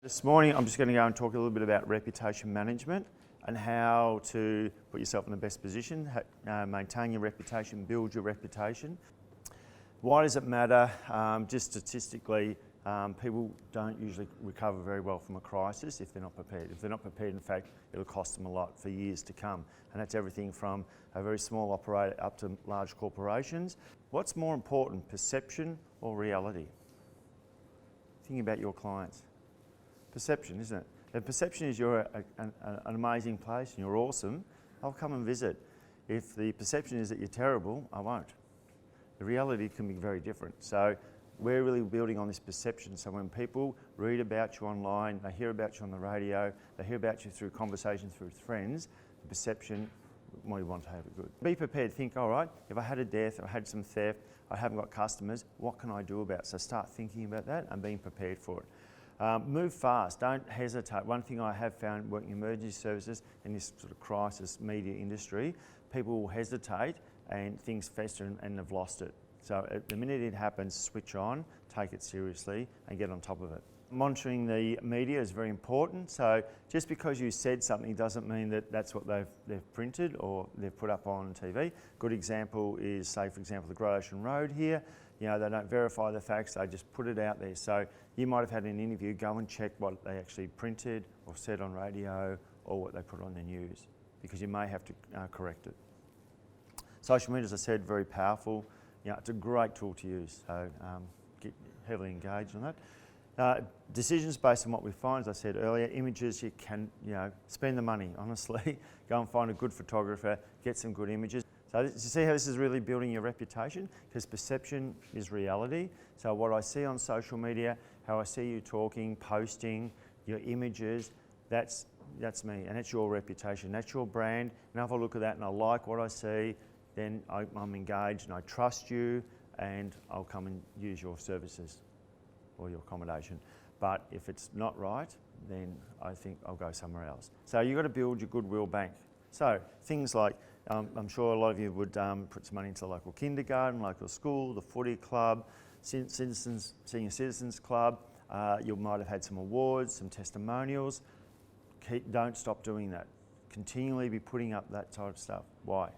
This morning I'm just going to go and talk a little bit about reputation management and how to put yourself in the best position, maintain your reputation, build your reputation. Why does it matter? Just statistically, people don't usually recover very well from a crisis if they're not prepared. If they're not prepared, in fact, it'll cost them a lot for years to come. And that's everything from a very small operator up to large corporations. What's more important, perception or reality? Think about your clients. Perception, isn't it? The perception is you're an amazing place and you're awesome, I'll come and visit. If the perception is that you're terrible, I won't. The reality can be very different. So we're really building on this perception. So when people read about you online, they hear about you on the radio, they hear about you through conversations with friends, the perception, we want to have it good. Be prepared, think, all right, if I had a death, I had some theft, I haven't got customers, what can I do about it? So start thinking about that and being prepared for it. Move fast, don't hesitate. One thing I have found working in emergency services in this sort of crisis media industry, people will hesitate and things fester and have lost it. So at the minute it happens, switch on, take it seriously and get on top of it. Monitoring the media is very important. So just because you said something doesn't mean that that's what they've printed or they've put up on TV. Good example is, say for example, the Great Ocean Road here. You know, they don't verify the facts, they just put it out there. So you might have had an interview, go and check what they actually printed or said on radio or what they put on the news, because you may have to correct it. Social media, as I said, very powerful. You know, it's a great tool to use, so get heavily engaged on that. Decisions based on what we find, as I said earlier, images, you can spend the money, honestly. Go and find a good photographer, get some good images. So you see how this is really building your reputation? Because perception is reality. So what I see on social media, how I see you talking, posting, your images, that's me, and that's your reputation, that's your brand. And if I look at that and I like what I see, then I'm engaged and I trust you and I'll come and use your services or your accommodation. But if it's not right, then I think I'll go somewhere else. So you've got to build your goodwill bank. So things like, I'm sure a lot of you would put some money into the local kindergarten, local school, the footy club, senior citizens club. You might have had some awards, some testimonials. Don't stop doing that. Continually be putting up that type of stuff. Why?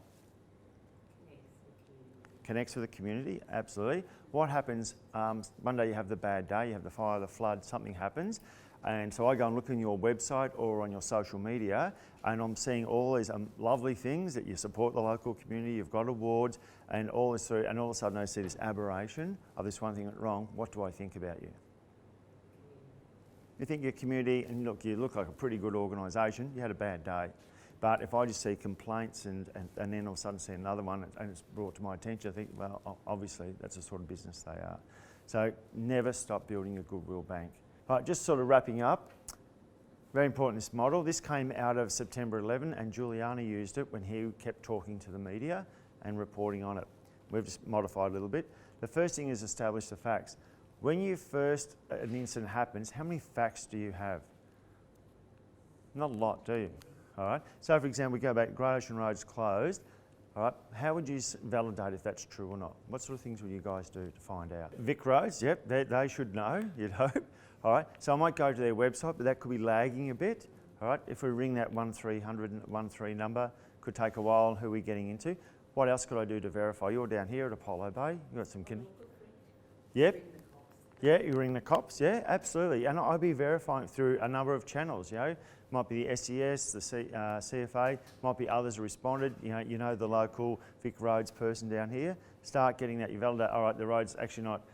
Connects with the community, absolutely. What happens, one day you have the bad day, you have the fire, the flood, something happens, and so I go and look on your website or on your social media and I'm seeing all these lovely things that you support the local community, you've got awards and all this through, and all of a sudden I see this aberration of this one thing went wrong. What do I think about you? You think your community, and look, you look like a pretty good organisation, you had a bad day. But if I just see complaints and then all of a sudden see another one and it's brought to my attention, I think, well, obviously that's the sort of business they are. So never stop building a goodwill bank. But just sort of wrapping up, very important, this model. This came out of September 11 and Giuliani used it when he kept talking to the media and reporting on it. We've just modified a little bit. The first thing is establish the facts. When an incident happens, how many facts do you have? Not a lot, do you? All right. So, for example, we go back, Great Ocean Road's closed. All right. How would you validate if that's true or not? What sort of things would you guys do to find out? Vic Roads, yep, they should know, you'd hope. All right. So I might go to their website, but that could be lagging a bit. All right. If we ring that 1300 number, could take a while. Who are we getting into? What else could I do to verify? You're down here at Apollo Bay. You've got some Yep. Yeah, you ring the cops, yeah, absolutely. And I'll be verifying through a number of channels, Might be the SES, the CFA, might be others who responded, you know the local Vic Roads person down here. Start getting that, you validate, all right, the road's actually not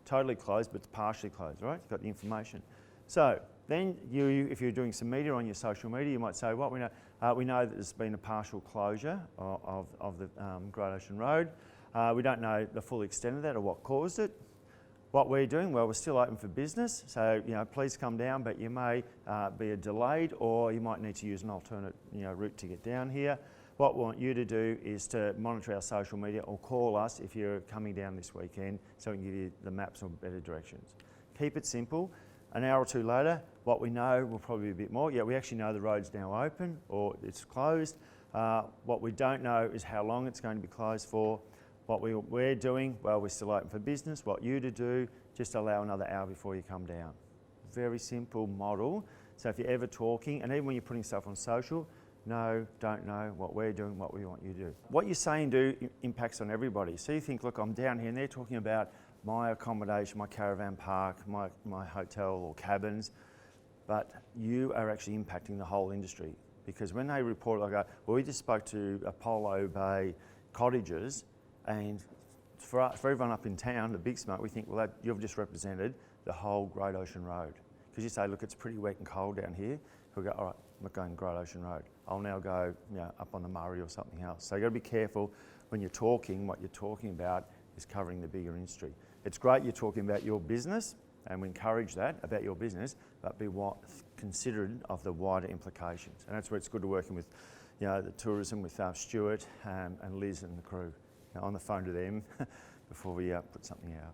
totally closed, but it's partially closed, right? You've got the information. So then if you're doing some media on your social media, you might say, well, we know that there's been a partial closure of the Great Ocean Road. We don't know the full extent of that or what caused it. What we're doing, well, we're still open for business, so please come down, but you may be delayed or you might need to use an alternate route to get down here. What we want you to do is to monitor our social media or call us if you're coming down this weekend so we can give you the maps or better directions. Keep it simple. An hour or two later, what we know will probably be a bit more. Yeah, we actually know the road's now open or it's closed. What we don't know is how long it's going to be closed for. What we're doing, well, we're still open for business. What you to do, just allow another hour before you come down. very simple model. So if you're ever talking, and even when you're putting stuff on social, no, don't know, what we're doing, what we want you to do. What you say and do impacts on everybody. So you think, look, I'm down here and they're talking about my accommodation, my caravan park, my hotel or cabins, but you are actually impacting the whole industry. Because when they report, I go, well, we just spoke to Apollo Bay cottages, and for everyone up in town, the big smoke, we think, well, you've just represented the whole Great Ocean Road. Because you say, look, it's pretty wet and cold down here. We go, all right, I'm not going Great Ocean Road. I'll now go, up on the Murray or something else. So you've got to be careful when you're talking, what you're talking about is covering the bigger industry. It's great you're talking about your business, and we encourage that about your business, but be considerate of the wider implications. And that's where it's good to working with, the tourism with Stuart and Liz and the crew. On the phone to them before we put something out.